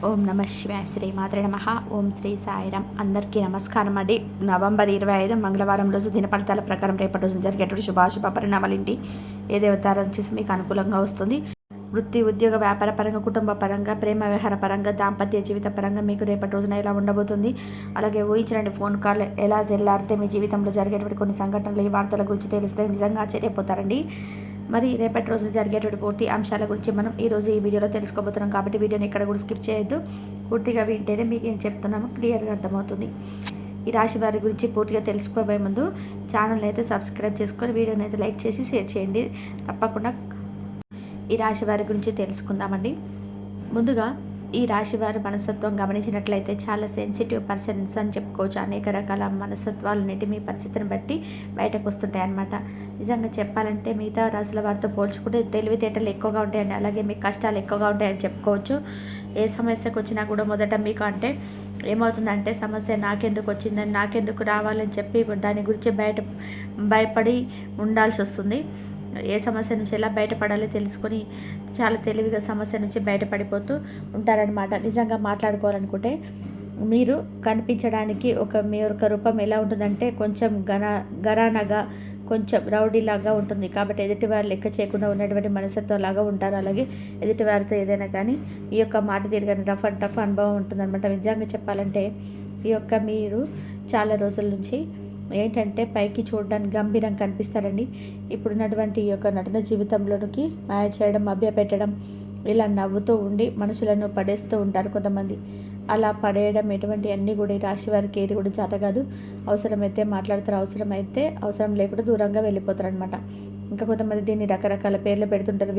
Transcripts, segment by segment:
ఓం నమ శివాయ శ్రీ మాత్రే నమ. ఓం శ్రీ సాయిరాం. అందరికీ నమస్కారం అండి. నవంబర్ 25 మంగళవారం రోజు దినఫలితాల ప్రకారం రేపటి రోజు జరిగేటువంటి శుభాశుభ పరిణామాలేంటి, ఏ దేవతారాధన చేసి మీకు అనుకూలంగా వస్తుంది, వృత్తి ఉద్యోగ వ్యాపార పరంగా, కుటుంబ పరంగా, ప్రేమ వ్యవహార పరంగా, దాంపత్య జీవిత పరంగా మీకు రేపటి రోజున ఎలా ఉండబోతుంది, అలాగే ఊహించండి ఫోన్ కాల్ ఎలా తెల్లారితే మీ జీవితంలో జరిగేటువంటి కొన్ని సంఘటనలు ఈ వార్తల గురించి తెలిస్తే నిజంగా ఆశ్చర్యపోతారండి. మరి రేపటి రోజు జరిగేటువంటి పూర్తి అంశాల గురించి మనం ఈరోజు ఈ వీడియోలో తెలుసుకోబోతున్నాం. కాబట్టి వీడియోని ఎక్కడ కూడా స్కిప్ చేయొద్దు. పూర్తిగా వింటేనే మీకు ఏం చెప్తున్నామో క్లియర్గా అర్థమవుతుంది. ఈ రాశి వారి గురించి పూర్తిగా తెలుసుకోబోయే ముందు ఛానల్ని అయితే సబ్స్క్రైబ్ చేసుకొని వీడియోని అయితే లైక్ చేసి షేర్ చేయండి. తప్పకుండా ఈ రాశి వారి గురించి తెలుసుకుందామండి. ముందుగా ఈ రాశి వారి మనస్తత్వం గమనించినట్లయితే చాలా సెన్సిటివ్ పర్సన్స్ అని చెప్పుకోవచ్చు. అనేక రకాల మనస్తత్వాలన్నిటి మీ పరిస్థితిని బట్టి బయటకు వస్తుంటాయి అన్నమాట. నిజంగా చెప్పాలంటే మిగతా రాశుల వారితో పోల్చుకుంటే తెలివితేటలు ఎక్కువగా ఉంటాయండి. అలాగే మీకు కష్టాలు ఎక్కువగా ఉంటాయని చెప్పుకోవచ్చు. ఏ సమస్యకు వచ్చినా కూడా మొదట మీకు అంటే ఏమవుతుందంటే సమస్య నాకెందుకు వచ్చిందని, నాకెందుకు రావాలని చెప్పి దాని గురించి భయపడి ఉండాల్సి వస్తుంది. ఏ సమస్య నుంచి ఎలా బయటపడాలో తెలుసుకొని చాలా తెలివిగా సమస్య నుంచి బయటపడిపోతూ ఉంటారనమాట. నిజంగా మాట్లాడుకోవాలనుకుంటే మీరు కనిపించడానికి మీ యొక్క రూపం ఎలా ఉంటుందంటే కొంచెం గరానగా, కొంచెం రౌడీలాగా ఉంటుంది. కాబట్టి ఎదుటివారు లెక్క చేయకుండా ఉన్నటువంటి మనస్తత్వం లాగా ఉంటారు. అలాగే ఎదుటివారితో ఏదైనా కానీ ఈ యొక్క మాట తిరగని రఫ్ అండ్ టఫ్ అనుభవం ఉంటుందన్నమాట. నిజంగా చెప్పాలంటే ఈ యొక్క మీరు చాలా రోజుల నుంచి ఏంటంటే పైకి చూడడానికి గంభీరంగా కనిపిస్తారండి. ఇప్పుడున్నటువంటి ఈ యొక్క నటన జీవితంలోనికి మాయ చేయడం, మభ్యపెట్టడం, ఇలా నవ్వుతూ ఉండి మనుషులను పడేస్తూ ఉంటారు కొంతమంది. అలా పడేయడం ఎటువంటి అన్నీ కూడా ఈ రాశి వారికి ఏది కూడా చేత కాదు. అవసరమైతే మాట్లాడతారు, అవసరం లేకుండా దూరంగా వెళ్ళిపోతారు అనమాట. ఇంకా కొంతమంది దీన్ని రకరకాల పేర్లు పెడుతుంటారు.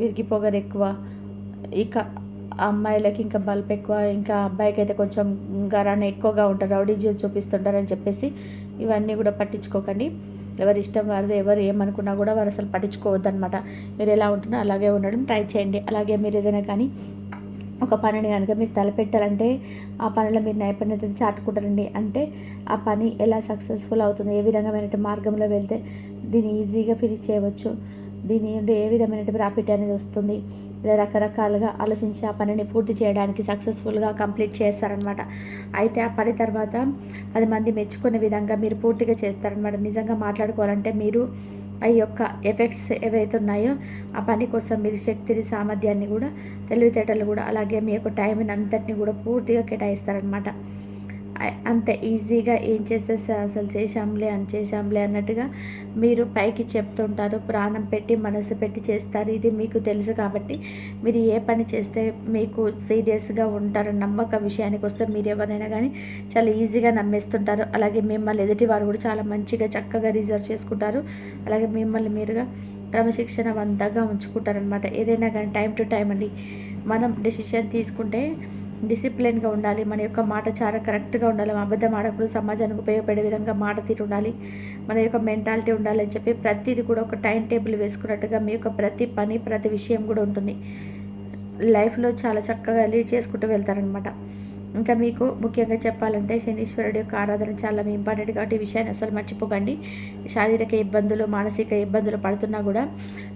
వీరికి పొగరు ఎక్కువ, ఇక అమ్మాయిలకి ఇంకా బల్బ్ ఎక్కువ, ఇంకా అబ్బాయికి అయితే కొంచెం గరాన ఎక్కువగా ఉంటారు, రౌడీ చూపిస్తుంటారని చెప్పేసి ఇవన్నీ కూడా పట్టించుకోకండి. ఎవరి ఇష్టం వారిది. ఎవరు ఏమనుకున్నా కూడా వారు అసలు పట్టించుకోవద్దనమాట. మీరు ఎలా ఉంటున్నా అలాగే ఉండడం ట్రై చేయండి. అలాగే మీరు ఏదైనా కానీ ఒక పనిని కనుక మీరు తలపెట్టాలంటే ఆ పనిలో మీరు నైపుణ్యత చాటుకుంటారండి. అంటే ఆ పని ఎలా సక్సెస్ఫుల్ అవుతుంది, ఏ విధమైన మార్గంలో వెళ్తే దీన్ని ఈజీగా ఫినిష్ చేయవచ్చు, దీని నుండి ఏ విధమైన ప్రాఫిట్ అనేది వస్తుంది, ఇలా రకరకాలుగా ఆలోచించి ఆ పనిని పూర్తి చేయడానికి సక్సెస్ఫుల్గా కంప్లీట్ చేస్తారనమాట. అయితే ఆ పని తర్వాత 10 మంది మెచ్చుకునే విధంగా మీరు పూర్తిగా చేస్తారనమాట. నిజంగా మాట్లాడుకోవాలంటే మీరు ఆ యొక్క ఎఫెక్ట్స్ ఏవైతే ఉన్నాయో ఆ పని కోసం మీరు శక్తిని, సామర్థ్యాన్ని కూడా, తెలివితేటలు కూడా, అలాగే మీ యొక్క టైంని అంతటిని కూడా పూర్తిగా కేటాయిస్తారనమాట. అంత ఈజీగా ఏం చేస్తే అసలు చేశాంలే అన్నట్టుగా మీరు పైకి చెప్తుంటారు. ప్రాణం పెట్టి, మనసు పెట్టి చేస్తారు. ఇది మీకు తెలుసు కాబట్టి మీరు ఏ పని చేస్తే మీకు సీరియస్గా ఉంటారు. నమ్మక విషయానికి వస్తే మీరు ఎవరైనా కానీ చాలా ఈజీగా నమ్మేస్తుంటారు. అలాగే మిమ్మల్ని ఎదుటి వారు కూడా చాలా మంచిగా చక్కగా రిజర్వ్ చేసుకుంటారు. అలాగే మిమ్మల్ని మీరుగా క్రమశిక్షణవంతంగా ఉంచుకుంటారనమాట. ఏదైనా కానీ టైం టు టైం అండి. మనం డెసిషన్ తీసుకుంటే డిసిప్లిన్గా ఉండాలి. మన యొక్క మాట చాలా కరెక్ట్గా ఉండాలి. అబద్ధం ఆడకూడదు. సమాజానికి ఉపయోగపడే విధంగా మాట తీరు ఉండాలి. మన యొక్క మెంటాలిటీ ఉండాలని చెప్పి ప్రతిదీ కూడా ఒక టైం టేబుల్ వేసుకున్నట్టుగా మీ యొక్క ప్రతి పని, ప్రతి విషయం కూడా ఉంటుంది. లైఫ్లో చాలా చక్కగా లీడ్ చేసుకుంటూ వెళ్తారనమాట. ఇంకా మీకు ముఖ్యంగా చెప్పాలంటే శనీశ్వరుడి యొక్క ఆరాధన చాలా ఇంపార్టెంట్ కాబట్టి ఈ విషయాన్ని అసలు మర్చిపోకండి. శారీరక ఇబ్బందులు, మానసిక ఇబ్బందులు పడుతున్నా కూడా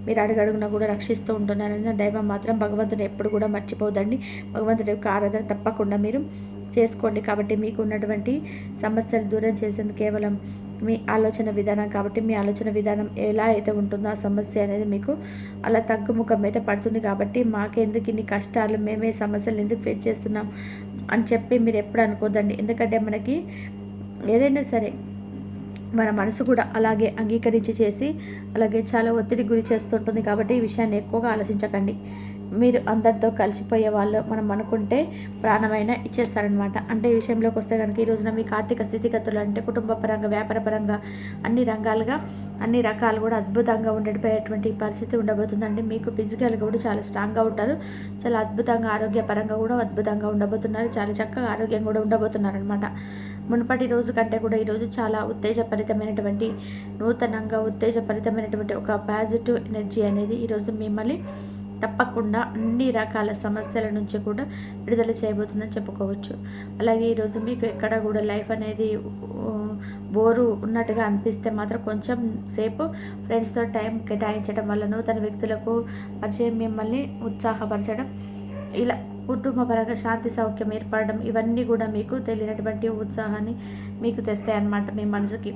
మీరు అడుగడుగునా కూడా రక్షిస్తూ ఉంటున్నారని దైవం మాత్రం భగవంతుని ఎప్పుడు కూడా మర్చిపోదండి. భగవంతుడి యొక్క ఆరాధన తప్పకుండా మీరు చేసుకోండి. కాబట్టి మీకు ఉన్నటువంటి సమస్యలు దూరం చేసేందుకు కేవలం మీ ఆలోచన విధానం కాబట్టి మీ ఆలోచన విధానం ఎలా అయితే ఉంటుందో ఆ సమస్య అనేది మీకు అలా తగ్గుముఖం అయితే పడుతుంది. కాబట్టి మాకెందుకు ఇన్ని కష్టాలు, మేమే సమస్యలు ఎందుకు ఫేస్ చేస్తున్నాం అని చెప్పి మీరు ఎప్పుడు అనుకోదండి. ఎందుకంటే మనకి ఏదైనా సరే మన మనసు కూడా అలాగే అంగీకరించి చేసి అలాగే చాలా ఒత్తిడి గురి చేస్తుంటుంది. కాబట్టి ఈ విషయాన్ని ఎక్కువగా ఆలోచించకండి. మీరు అందరితో కలిసిపోయే వాళ్ళు మనం అనుకుంటే ప్రాణమైన ఇచ్చేస్తారనమాట. అంటే ఈ విషయంలోకి వస్తే కనుక ఈ రోజున మీకు ఆర్థిక స్థితిగతులు అంటే కుటుంబ పరంగా, వ్యాపార పరంగా అన్ని రంగాలుగా అన్ని రకాలు కూడా అద్భుతంగా ఉండడిపోయేటువంటి పరిస్థితి ఉండబోతుందండి. మీకు ఫిజికల్గా కూడా చాలా స్ట్రాంగ్గా ఉంటారు. చాలా అద్భుతంగా ఆరోగ్యపరంగా కూడా అద్భుతంగా ఉండబోతున్నారు. చాలా చక్కగా ఆరోగ్యంగా కూడా ఉండబోతున్నారు అనమాట. మునుపటి రోజు కంటే కూడా ఈరోజు చాలా ఉత్తేజభరితమైనటువంటి, నూతనంగా ఉత్తేజభరితమైనటువంటి ఒక పాజిటివ్ ఎనర్జీ అనేది ఈరోజు మిమ్మల్ని తప్పకుండా అన్ని రకాల సమస్యల నుంచి కూడా విడుదల చేయబోతుందని చెప్పుకోవచ్చు. అలాగే ఈరోజు మీకు ఎక్కడ కూడా లైఫ్ అనేది బోరు ఉన్నట్టుగా అనిపిస్తే మాత్రం కొంచెం సేపు ఫ్రెండ్స్తో టైం కేటాయించడం వల్ల, నూతన వ్యక్తులకు పరిచయం, మిమ్మల్ని ఉత్సాహపరచడం, ఇలా కుటుంబపరంగా శాంతి సౌఖ్యం ఏర్పడడం, ఇవన్నీ కూడా మీకు తెలియనటువంటి ఉత్సాహాన్ని మీకు తెస్తాయన్నమాట మీ మనసుకి.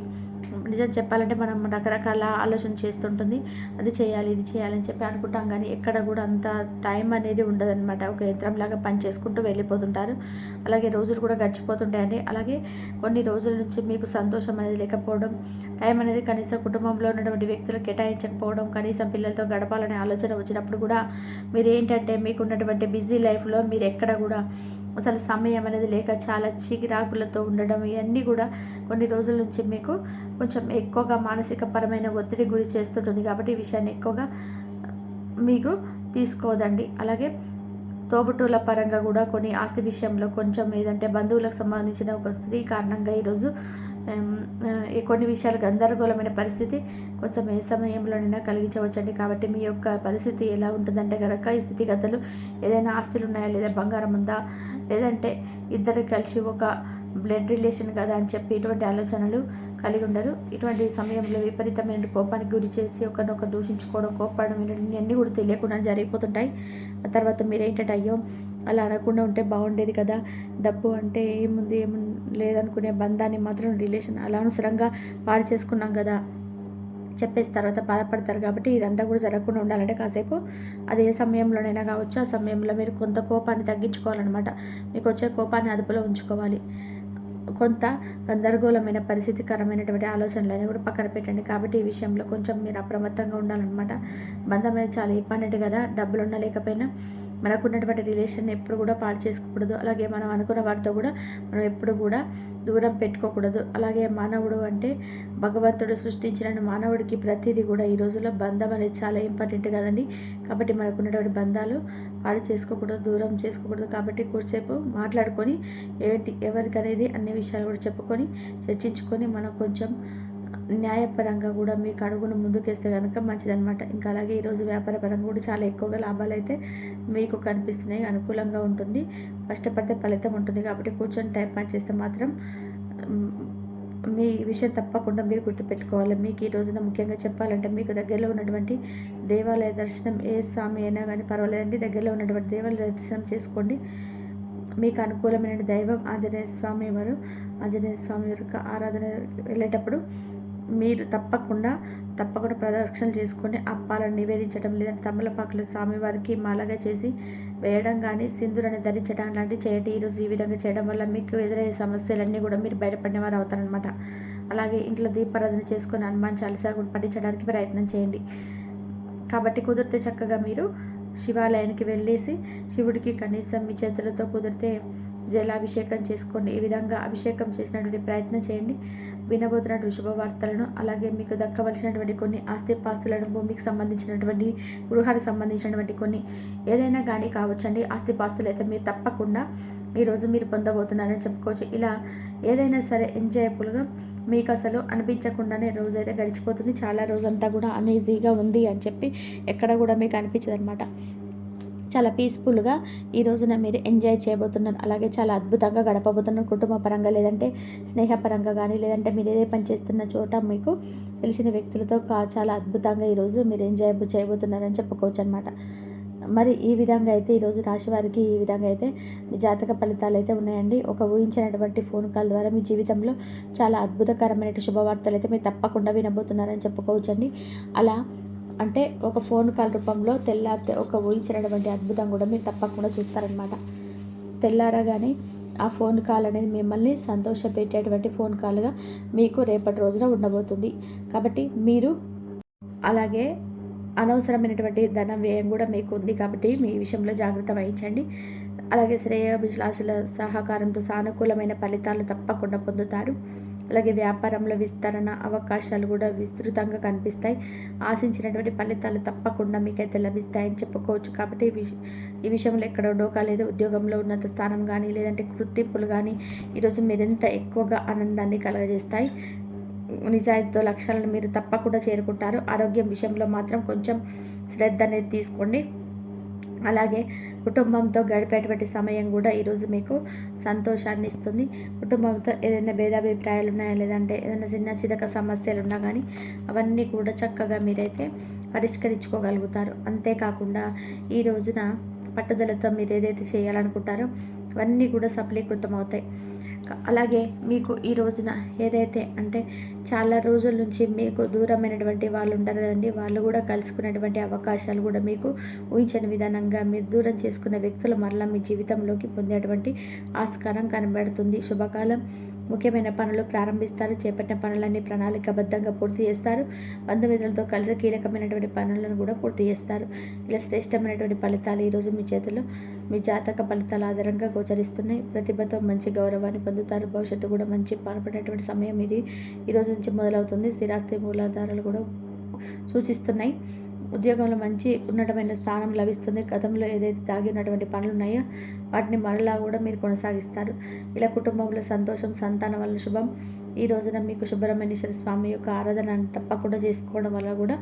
నిజం చెప్పాలంటే మనం రకరకాల ఆలోచన చేస్తుంటుంది. అది చేయాలి, ఇది చేయాలి అని చెప్పి అనుకుంటాం, కానీ ఎక్కడ కూడా అంత టైం అనేది ఉండదన్నమాట. ఒక యంత్రంలాగా పని చేసుకుంటూ వెళ్ళిపోతుంటారు. అలాగే రోజులు కూడా గడిచిపోతుంటాయండి. అలాగే కొన్ని రోజుల నుంచి మీకు సంతోషం అనేది లేకపోవడం, టైం అనేది కనీసం కుటుంబంలో ఉన్నటువంటి వ్యక్తులకు కేటాయించకపోవడం, కనీసం పిల్లలతో గడపాలనే ఆలోచన వచ్చినప్పుడు కూడా మీరు ఏంటంటే మీకు ఉన్నటువంటి బిజీ లైఫ్లో మీరు ఎక్కడ కూడా అసలు సమయం అనేది లేక చాలా చిరాకులతో ఉండడం, ఇవన్నీ కూడా కొన్ని రోజుల నుంచి మీకు కొంచెం ఎక్కువగా మానసిక పరమైన ఒత్తిడి గురి చేస్తుంటుంది. కాబట్టి ఈ విషయాన్ని ఎక్కువగా మీకు తీసుకోవద్దండి. అలాగే తోబుట్టువుల పరంగా కూడా కొన్ని ఆస్తి విషయంలో కొంచెం ఏదంటే బంధువులకు సంబంధించిన ఒక స్త్రీ కారణంగా ఈరోజు కొన్ని విషయాలు గందరగోళమైన పరిస్థితి కొంచెం ఏ సమయంలోనైనా కలిగించవచ్చండి. కాబట్టి మీ యొక్క పరిస్థితి ఎలా ఉంటుందంటే కనుక ఈ స్థితిగతులు ఏదైనా ఆస్తులు ఉన్నాయా, లేదా బంగారం ఉందా, లేదంటే ఇద్దరు కలిసి ఒక బ్లడ్ రిలేషన్ కదా అని చెప్పి ఇటువంటి ఆలోచనలు కలిగి ఉండరు. ఇటువంటి సమయంలో విపరీతమైన కోపానికి గురి చేసి ఒకరినొకరు దూషించుకోవడం, కోపడడం, ఇవన్నీ కూడా తెలియకుండా జరిగిపోతుంటాయి. ఆ తర్వాత మీరు ఏంటంటే అయ్యో అలా అనకుండా ఉంటే బాగుండేది కదా, డబ్బు అంటే ఏముంది లేదనుకునే బంధాన్ని మాత్రం రిలేషన్ అలా అనవసరంగా పాడు చేసుకున్నాం కదా చెప్పేసి తర్వాత బాధపడతారు. కాబట్టి ఇదంతా కూడా జరగకుండా ఉండాలంటే కాసేపు అది ఏ సమయంలోనైనా కావచ్చు, ఆ సమయంలో మీరు కొంత కోపాన్ని తగ్గించుకోవాలన్నమాట. మీకు వచ్చే కోపాన్ని అదుపులో ఉంచుకోవాలి. కొంత గందరగోళమైన పరిస్థితికరమైనటువంటి ఆలోచనలని కూడా పక్కన పెట్టండి. కాబట్టి ఈ విషయంలో కొంచెం మీరు అప్రమత్తంగా ఉండాలన్నమాట. బంధం అనేది చాలా ఇంపార్టెంట్ కదా, డబ్బులు ఉన్నా లేకపోయినా మనకున్నటువంటి రిలేషన్ ఎప్పుడు కూడా పాడు చేసుకోకూడదు. అలాగే మనం అనుకున్న వారితో కూడా మనం ఎప్పుడు కూడా దూరం పెట్టుకోకూడదు. అలాగే మానవుడు అంటే భగవంతుడు సృష్టించిన మానవుడికి ప్రతిదీ కూడా ఈ రోజుల్లో బంధం అనేది చాలా ఇంపార్టెంట్ కదండి. కాబట్టి మనకున్నటువంటి బంధాలు పాడు చేసుకోకూడదు, దూరం చేసుకోకూడదు. కాబట్టి కూర్చేపు మాట్లాడుకొని ఎవరికనేది అన్ని విషయాలు కూడా చెప్పుకొని చర్చించుకొని మనం కొంచెం న్యాయపరంగా కూడా మీకు అడుగును ముందుకేస్తే కనుక మంచిదన్నమాట. ఇంకా అలాగే ఈరోజు వ్యాపారపరంగా కూడా చాలా ఎక్కువగా లాభాలు అయితే మీకు కనిపిస్తున్నాయి, అనుకూలంగా ఉంటుంది, కష్టపడితే ఫలితం ఉంటుంది. కాబట్టి కూర్చొని టైం పాస్ చేస్తే మాత్రం మీ విషయం తప్పకుండా మీరు గుర్తుపెట్టుకోవాలి. మీకు ఈ రోజున ముఖ్యంగా చెప్పాలంటే మీకు దగ్గరలో ఉన్నటువంటి దేవాలయ దర్శనం, ఏ స్వామి అయినా కానీ పర్వాలేదండి, దగ్గరలో ఉన్నటువంటి దేవాలయ దర్శనం చేసుకోండి. మీకు అనుకూలమైన దైవం ఆంజనేయ స్వామి వారు. ఆంజనేయ స్వామి యొక్క ఆరాధన వెళ్ళేటప్పుడు మీరు తప్పకుండా ప్రదక్షిణలు చేసుకొని అప్పాలను నివేదించడం, లేదంటే తమలపాకులు స్వామివారికి మాలగా చేసి వేయడం కానీ, సింధూరాన్ని ధరించడం లాంటివి చేయండి. ఈరోజు ఈ విధంగా చేయడం వల్ల మీకు ఎదురయ్యే సమస్యలన్నీ కూడా మీరు బయటపడిన వారు అవుతారనమాట. అలాగే ఇంట్లో దీపారాధన చేసుకొని హనుమాన్ చాలీసా కూడా పఠించడానికి ప్రయత్నం చేయండి. కాబట్టి కుదిరితే చక్కగా మీరు శివాలయానికి వెళ్ళేసి శివుడికి కనీసం మీ చేతులతో కుదిరితే జలాభిషేకం చేసుకోండి. ఈ విధంగా అభిషేకం చేసినటువంటి ప్రయత్నం చేయండి. వినబోతున్నటువంటి శుభవార్తలను, అలాగే మీకు దక్కవలసినటువంటి కొన్ని ఆస్తిపాస్తులను, భూమికి సంబంధించినటువంటి, గృహానికి సంబంధించినటువంటి కొన్ని ఏదైనా కానీ కావచ్చండి. ఆస్తిపాస్తులు అయితే మీరు తప్పకుండా ఈరోజు మీరు పొందబోతున్నారని చెప్పుకోవచ్చు. ఇలా ఏదైనా సరే ఎంజాయబుల్గా మీకు అసలు అనిపించకుండానే రోజైతే గడిచిపోతుంది. చాలా రోజంతా కూడా అన్ఈజీగా ఉంది అని చెప్పి ఎక్కడ కూడా మీకు అనిపించదు అనమాట. చాలా పీస్ఫుల్గా ఈ రోజున మీరు ఎంజాయ్ చేయబోతున్నారు. అలాగే చాలా అద్భుతంగా గడపబోతున్నారు. కుటుంబ పరంగా, లేదంటే స్నేహపరంగా కానీ, లేదంటే మీరు ఏదే పని చేస్తున్న చోట మీకు తెలిసిన వ్యక్తులతో చాలా అద్భుతంగా ఈరోజు మీరు ఎంజాయ్ చేయబోతున్నారని చెప్పుకోవచ్చు అనమాట. మరి ఈ విధంగా అయితే ఈరోజు రాశి వారికి ఈ విధంగా అయితే మీ జాతక ఫలితాలు అయితే ఉన్నాయండి. ఒక ఊహించినటువంటి ఫోన్ కాల్ ద్వారా మీ జీవితంలో చాలా అద్భుతకరమైన శుభవార్తలు అయితే మీరు తప్పకుండా వినబోతున్నారని చెప్పుకోవచ్చండి. అలా అంటే ఒక ఫోన్ కాల్ రూపంలో తెల్లారితే ఒక ఊహించినటువంటి అద్భుతం కూడా మీరు తప్పకుండా చూస్తారనమాట. తెల్లారగానే ఆ ఫోన్ కాల్ అనేది మిమ్మల్ని సంతోషపెట్టేటువంటి ఫోన్ కాల్గా మీకు రేపటి రోజున ఉండబోతుంది. కాబట్టి మీరు అలాగే అనవసరమైనటువంటి ధన వ్యయం కూడా మీకు ఉంది. కాబట్టి మీ విషయంలో జాగ్రత్త వహించండి. అలాగే శ్రేయోభిలాషుల సహకారంతో సానుకూలమైన ఫలితాలు తప్పకుండా పొందుతారు. అలాగే వ్యాపారంలో విస్తరణ అవకాశాలు కూడా విస్తృతంగా కనిపిస్తాయి. ఆశించినటువంటి ఫలితాలు తప్పకుండా మీకైతే లభిస్తాయని చెప్పుకోవచ్చు. కాబట్టి ఈ విషయంలో ఎక్కడ డోకా లేదు. ఉద్యోగంలో ఉన్నత స్థానం కానీ, లేదంటే గుర్తింపులు కానీ ఈరోజు మీరెంత ఎక్కువగా ఆనందాన్ని కలగజేస్తాయి. నిజాయితీతో లక్ష్యాలను మీరు తప్పకుండా చేరుకుంటారు. ఆరోగ్యం విషయంలో మాత్రం కొంచెం శ్రద్ధ అనేది తీసుకోండి. అలాగే కుటుంబంతో గడిపేటువంటి సమయం కూడా ఈరోజు మీకు సంతోషాన్ని ఇస్తుంది. కుటుంబంతో ఏదైనా భేదాభిప్రాయాలు ఉన్నాయా, లేదంటే ఏదైనా చిన్న చితక సమస్యలు ఉన్నా కానీ అవన్నీ కూడా చక్కగా మీరైతే పరిష్కరించుకోగలుగుతారు. అంతేకాకుండా ఈ రోజున పట్టుదలతో మీరు ఏదైతే చేయాలనుకుంటారో అవన్నీ కూడా సఫలీకృతం అవుతాయి. అలాగే మీకు ఈ రోజున ఏదైతే అంటే చాలా రోజుల నుంచి మీకు దూరమైనటువంటి వాళ్ళు ఉంటారు కదండి, వాళ్ళు కూడా కలుసుకునేటువంటి అవకాశాలు కూడా మీకు ఊహించని విధానంగా మీరు దూరం చేసుకున్న వ్యక్తులు మరలా మీ జీవితంలోకి పొందేటువంటి ఆస్కారం కనబడుతుంది. శుభకాలం. ముఖ్యమైన పనులు ప్రారంభిస్తారు. చేపట్టిన పనులన్నీ ప్రణాళికాబద్ధంగా పూర్తి చేస్తారు. బంధుమిత్రులతో కలిసి కీలకమైనటువంటి పనులను కూడా పూర్తి చేస్తారు. ఇలా శ్రేష్టమైనటువంటి ఫలితాలు ఈరోజు మీ చేతిలో మీ జాతక ఫలితాల ఆధారంగా గోచరిస్తున్నాయి. ప్రతిభతో మంచి గౌరవాన్ని పొందుతారు. భవిష్యత్తు కూడా మంచి పాల్పడేటువంటి సమయం ఇది ఈరోజు నుంచి మొదలవుతుంది. స్థిరాస్తి మూలాధారాలు కూడా సూచిస్తున్నాయి. ఉద్యోగంలో మంచి ఉన్నతమైన స్థానం లభిస్తుంది. గతంలో ఏదైతే దాగి ఉన్నటువంటి పనులు ఉన్నాయో వాటిని మరలా కూడా మీరు కొనసాగిస్తారు. ఇలా కుటుంబంలో సంతోషం, సంతానం వల్ల శుభం. ఈ రోజున మీకు సుబ్రహ్మణ్యేశ్వర స్వామి యొక్క ఆరాధన తప్పకుండా చేసుకోవడం వల్ల కూడా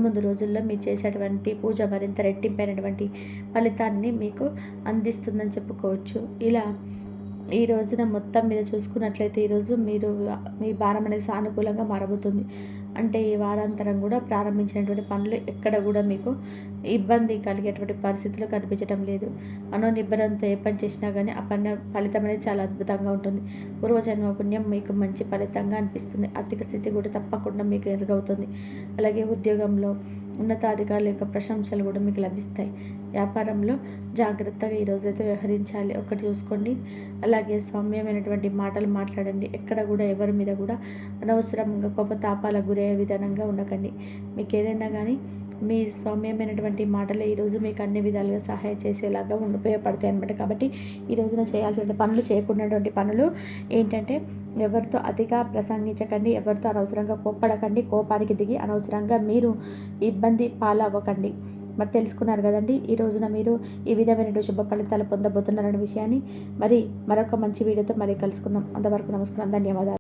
ముందు రోజుల్లో మీరు చేసేటువంటి పూజ మరింత రెట్టింపైనటువంటి ఫలితాన్ని మీకు అందిస్తుందని చెప్పుకోవచ్చు. ఇలా ఈ రోజున మొత్తం మీద చూసుకున్నట్లయితే ఈరోజు మీరు మీ భారం అనేది సానుకూలంగా మారబోతుంది. అంటే ఈ వారాంతరం కూడా ప్రారంభించినటువంటి పనులు ఎక్కడ కూడా మీకు ఇబ్బంది కలిగేటువంటి పరిస్థితులు కనిపించడం లేదు. మనోనిబ్బరంతో ఏ పని చేసినా కానీ ఆ పని ఫలితం అనేది చాలా అద్భుతంగా ఉంటుంది. పూర్వజన్మ పుణ్యం మీకు మంచి ఫలితంగా అనిపిస్తుంది. ఆర్థిక స్థితి కూడా తప్పకుండా మీకు ఎరుగవుతుంది. అలాగే ఉద్యోగంలో ఉన్నతాధికారుల యొక్క ప్రశంసలు కూడా మీకు లభిస్తాయి. వ్యాపారంలో జాగ్రత్తగా ఈరోజైతే వ్యవహరించాలి. ఒకటి చూసుకోండి. అలాగే సౌమ్యమైనటువంటి మాటలు మాట్లాడండి. ఎక్కడ కూడా ఎవరి మీద కూడా అనవసరంగా కోపతాపాలకు గురయ్యే విధానంగా ఉండకండి. మీకు ఏదైనా కానీ మీ సౌమ్యమైనటువంటి మాటలే ఈరోజు మీకు అన్ని విధాలుగా సహాయం చేసేలాగా ఉపయోగపడతాయి అన్నమాట. కాబట్టి ఈ రోజున చేయాల్సిన పనులు, చేయకున్నటువంటి పనులు ఏంటంటే ఎవరితో అతిగా ప్రసంగించకండి, ఎవరితో అనవసరంగా కోప్పడకండి, కోపానికి దిగి అనవసరంగా మీరు ఇబ్బంది పాలవ్వకండి. మరి తెలుసుకున్నారు కదండి, ఈ రోజున మీరు ఈ విధమైనటువంటి శుభ ఫలితాలు పొందబోతున్నారనే విషయాన్ని. మరి మరొక మంచి వీడియోతో మళ్ళీ కలుసుకుందాం. అంతవరకు నమస్కారం, ధన్యవాదాలు.